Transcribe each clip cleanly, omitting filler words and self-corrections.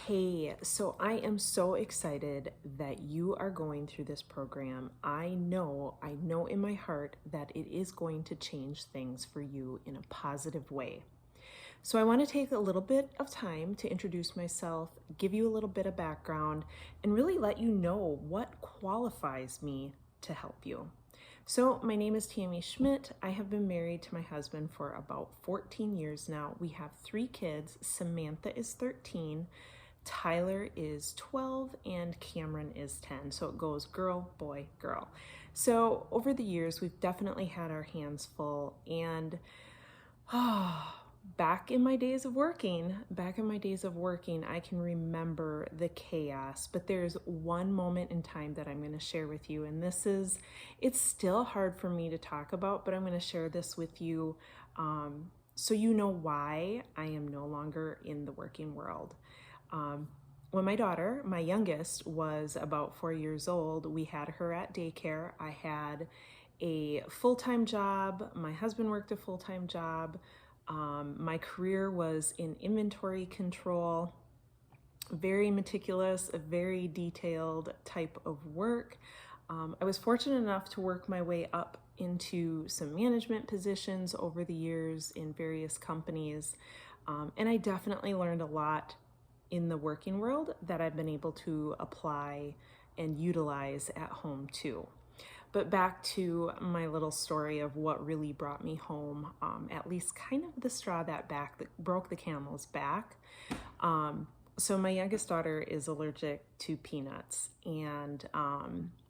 Hey, so I am so excited that you are going through this program. I know in my heart that it is going to change things for you in a positive way. So I want to take a little bit of time to introduce myself, give you a little bit of background, and really let you know what qualifies me to help you. So my name is Tammy Schmidt. I have been married to my husband for about 14 years now. We have 3 kids. Samantha is 13. Tyler is 12 and Cameron is 10. So it goes girl, boy, girl. So over the years, we've definitely had our hands full. And back in my days of working, I can remember the chaos. But there's one moment in time that I'm going to share with you. And it's still hard for me to talk about, but I'm going to share this with you so you know why I am no longer in the working world. When my daughter, my youngest, was about 4 years old, we had her at daycare. I had a full-time job. My husband worked a full-time job. My career was in inventory control, very meticulous, a very detailed type of work. I was fortunate enough to work my way up into some management positions over the years in various companies. And I definitely learned a lot in the working world that I've been able to apply and utilize at home too. But back to my little story of what really brought me home, at least kind of the straw that broke the camel's back. So my youngest daughter is allergic to peanuts, and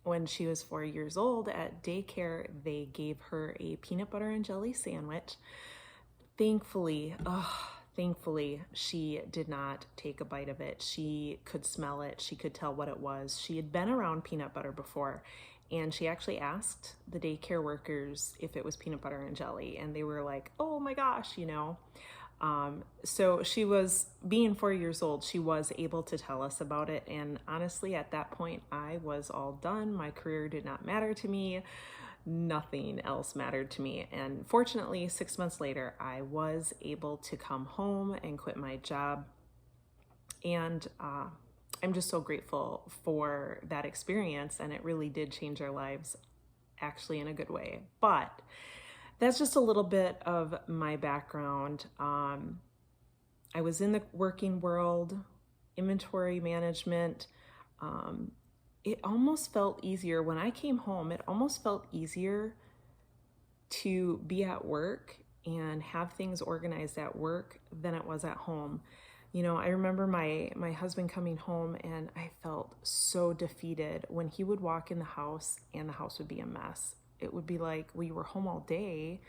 when she was 4 years old at daycare, they gave her a peanut butter and jelly sandwich. Thankfully, she did not take a bite of it. She could smell it. She could tell what it was. She had been around peanut butter before, and she actually asked the daycare workers if it was peanut butter and jelly, and they were like, oh my gosh, you know. So she was, being 4 years old, she was able to tell us about it. And honestly, at that point, I was all done. My career did not matter to me. Nothing else mattered to me. And fortunately, 6 months later, I was able to come home and quit my job. And I'm just so grateful for that experience. And it really did change our lives, actually, in a good way. But that's just a little bit of my background. I was in the working world, inventory management. It almost felt easier when I came home. It almost felt easier to be at work and have things organized at work than it was at home. You know, I remember my husband coming home, and I felt so defeated when he would walk in the house and the house would be a mess. It would be like we were home all day,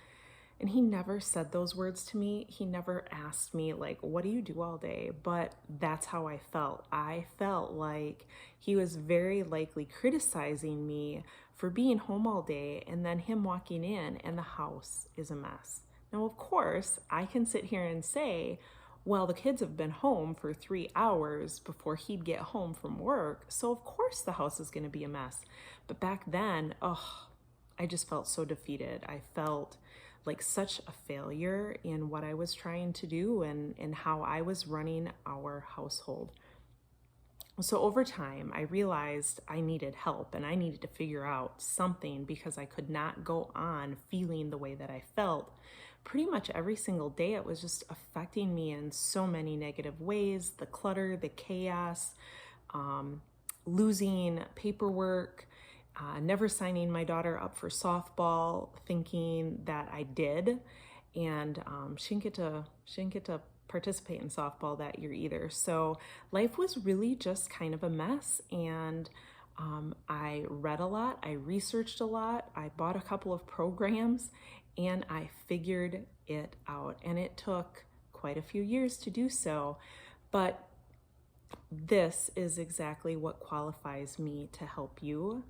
and he never said those words to me. He never asked me, like, what do you do all day? But that's how I felt. I felt like he was very likely criticizing me for being home all day, and then him walking in and the house is a mess. Now, of course, I can sit here and say, well, the kids have been home for 3 hours before he'd get home from work, so of course the house is going to be a mess. But back then, I just felt so defeated. I felt like such a failure in what I was trying to do and how I was running our household. So over time, I realized I needed help and I needed to figure out something, because I could not go on feeling the way that I felt pretty much every single day. It was just affecting me in so many negative ways. The clutter, the chaos, losing paperwork, never signing my daughter up for softball, thinking that I did, and she didn't get to participate in softball that year either. So life was really just kind of a mess, and I read a lot, I researched a lot, I bought a couple of programs, and I figured it out. And it took quite a few years to do so, but this is exactly what qualifies me to help you.